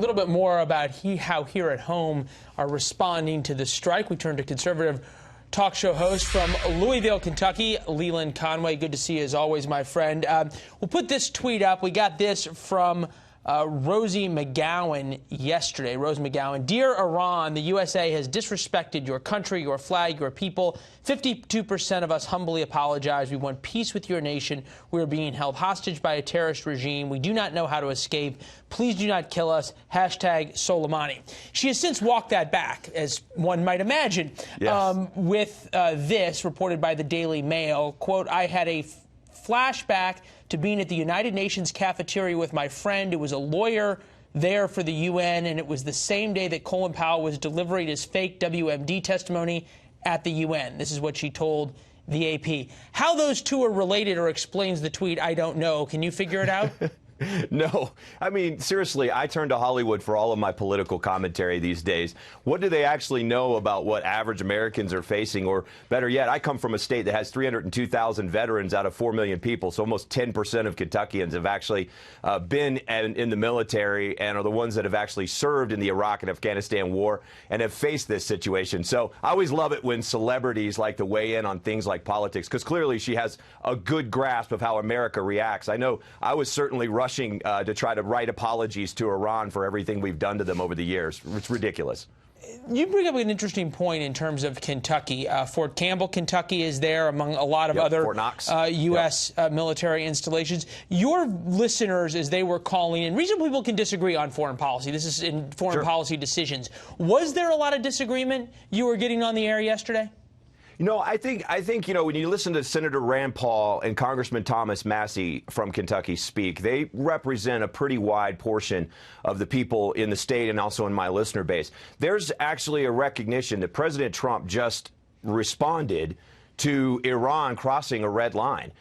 A little bit more about how here at home are responding to the strike. We turn to conservative talk show host from Louisville, Kentucky, Leland Conway. Good to see you as always, my friend. We'll put this tweet up. We got this from Rosie McGowan yesterday. Rose McGowan, dear Iran, the USA has disrespected your country, your flag, your people. 52% of us humbly apologize. We want peace with your nation. We are being held hostage by a terrorist regime. We do not know how to escape. Please do not kill us. Hashtag Soleimani. She has since walked that back, as one might imagine, yes. With this reported by the Daily Mail. Quote, I had a flashback to being at the United Nations cafeteria with my friend who was a lawyer there for the UN, and it was the same day that Colin Powell was delivering his fake WMD testimony at the UN. This is what she told the AP. How those two are related or explains the tweet, I don't know. Can you figure it out? No. I mean, seriously, I turn to Hollywood for all of my political commentary these days. What do they actually know about what average Americans are facing? Or better yet, I come from a state that has 302,000 veterans out of 4 million people. So almost 10% of Kentuckians have actually been in the military and are the ones that have actually served in the Iraq and Afghanistan war and have faced this situation. So I always love it when celebrities like to weigh in on things like politics, because clearly she has a good grasp of how America reacts. I know I was certainly rushing to try to write apologies to Iran for everything we've done to them over the years. It's ridiculous. You bring up an interesting point in terms of Kentucky. Fort Campbell, Kentucky is there among a lot of other U.S. Military installations. Your listeners, as they were calling in, reasonable people can disagree on foreign policy. This is in foreign policy decisions. Was there a lot of disagreement you were getting on the air yesterday? You know, I think when you listen to Senator Rand Paul and Congressman Thomas Massie from Kentucky speak, they represent a pretty wide portion of the people in the state and also in my listener base. There's actually a recognition that President Trump just responded to Iran crossing a red line.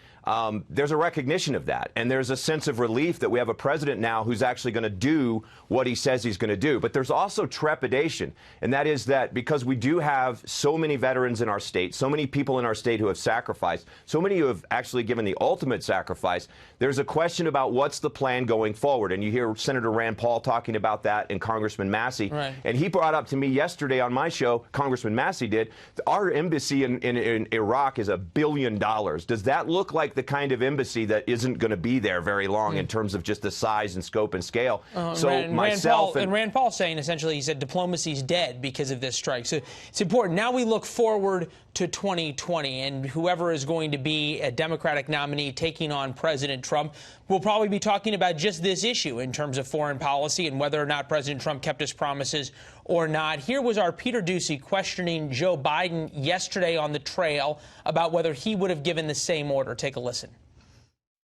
There's a recognition of that, and there's a sense of relief that we have a president now who's actually going to do what he says he's going to do. But there's also trepidation, and that is that because we do have so many veterans in our state, so many people in our state who have sacrificed, so many who have actually given the ultimate sacrifice, there's a question about what's the plan going forward. And you hear Senator Rand Paul talking about that and Congressman Massie. Right. And he brought up to me yesterday on my show, Congressman Massie did, our embassy in Iraq is $1 billion. Does that look like the kind of embassy that isn't going to be there very long in terms of just the size and scope and scale? Rand Paul saying essentially, he said diplomacy's dead because of this strike. So it's important. Now we look forward to 2020, and whoever is going to be a Democratic nominee taking on President Trump will probably be talking about just this issue in terms of foreign policy and whether or not President Trump kept his promises or not. Here was our Peter Doocy questioning Joe Biden yesterday on the trail about whether he would have given the same order. Take a listen.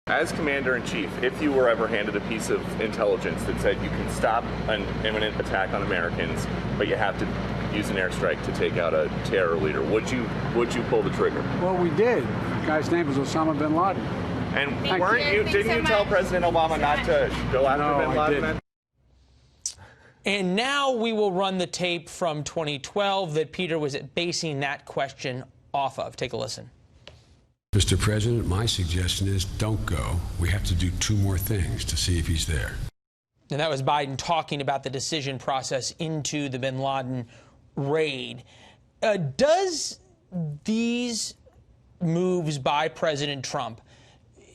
As Commander-in-Chief, if you were ever handed a piece of intelligence that said you can stop an imminent attack on Americans, but you have to use an airstrike to take out a terror leader, would you pull the trigger? Well, we did. The guy's name was Osama bin Laden. And didn't you tell President Obama not to go after bin Laden then? And now we will run the tape from 2012 that Peter was basing that question off of. Take a listen. Mr. President, my suggestion is don't go. We have to do 2 more things to see if he's there. And that was Biden talking about the decision process into the bin Laden raid. Does these moves by President Trump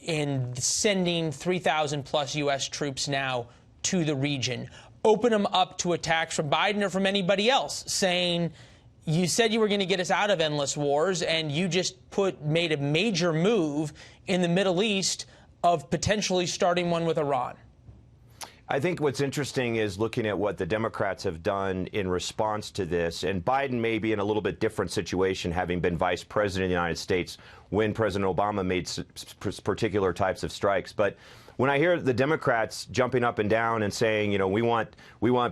in sending 3,000 plus U.S. troops now to the region open them up to attacks from Biden or from anybody else, saying, you said you were going to get us out of endless wars, and you just made a major move in the Middle East of potentially starting one with Iran? I think what's interesting is looking at what the Democrats have done in response to this. And Biden may be in a little bit different situation, having been vice president of the United States when President Obama made particular types of strikes. But when I hear the Democrats jumping up and down and saying, you know, we want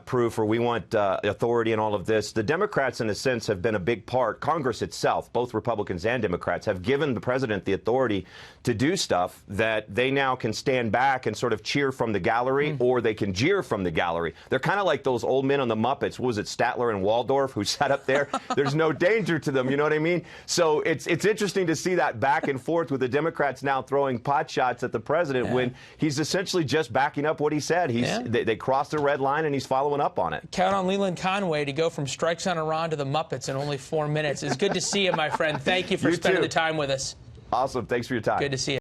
proof, or we want authority and all of this, the Democrats, in a sense, have been a big part. Congress itself, both Republicans and Democrats, have given the president the authority to do stuff that they now can stand back and sort of cheer from the gallery, or they can jeer from the gallery. They're kind of like those old men on the Muppets. What was it, Statler and Waldorf, who sat up there? There's no danger to them, you know what I mean? So it's interesting to see that back and forth with the Democrats now throwing pot shots at the president when he's essentially just backing up what he said. They crossed the red line, and he's following up on it. Count on Leland Conway to go from strikes on Iran to the Muppets in only 4 minutes. It's good to see you, my friend. Thank you for spending the time with us. Awesome. Thanks for your time. Good to see you.